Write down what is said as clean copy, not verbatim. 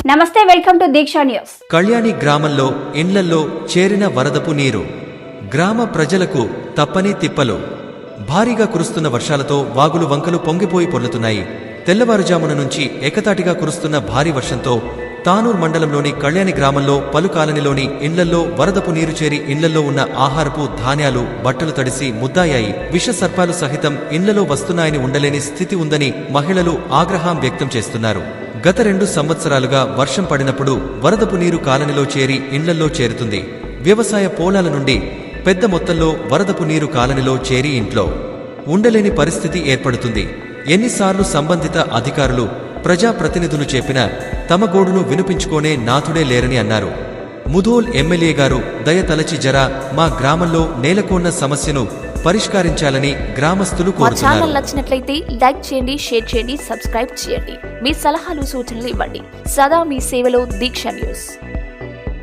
నమస్తే, welcome to Deeksha news. Kalyani గ్రామంలో ఇండ్లల్లో చేరిన వరదపు నీరు. గ్రామ ప్రజలకు తప్పని తిప్పలు. భారీగా కురుస్తున్న వర్షాలతో వాగులు వంకలు పొంగిపోయి పొర్లుతున్నాయి. తెల్లవారుజామున నుంచి ఏకతాటిగా కురుస్తున్న భారీ వర్షంతో తానూర్ మండలంలోని కళ్యాణి గ్రామంలో పలు కాలనీలోని ఇండ్లల్లో వరదపు నీరు చేరి ఇండ్లల్లో ఉన్న ఆహారపు ధాన్యాలు బట్టలు తడిసి ముద్దాయాయి. విష సర్పాలు సహితం ఇండ్లలో వస్తున్నాయని ఉండలేని స్థితి ఉందని మహిళలు ఆగ్రహం వ్యక్తం చేస్తున్నారు. గత 2 సంవత్సరాలుగా వర్షం పడినప్పుడు వరదపు నీరు కాలనీలో చేరి ఇండ్లల్లో చేరుతుంది. వ్యవసాయ పొలాల నుండి పెద్ద మొత్తంలో వరదపు నీరు కాలనీలో చేరి ఇంట్లో ఉండలేని పరిస్థితి ఏర్పడుతుంది. ఎన్నిసార్లు సంబంధిత అధికారులు ప్రజాప్రతినిధులు చెప్పినా తమ గోడును వినిపించుకోనే నాథుడే లేరని అన్నారు. ముధోల్ ఎమ్మెల్యే గారు దయతలచి జరా మా గ్రామంలో నేలకొన్న సమస్యను పరిష్కరించాలని గ్రామస్తులు కోరుతున్నారు. మా ఛానల్ నచ్చినట్లయితే లైక్ చేయండి, షేర్ చేయండి, సబ్స్క్రైబ్ చేయండి. మీ సలహాలు సూచనలు ఇవ్వండి. సదా మీ సేవలో దీక్ష న్యూస్.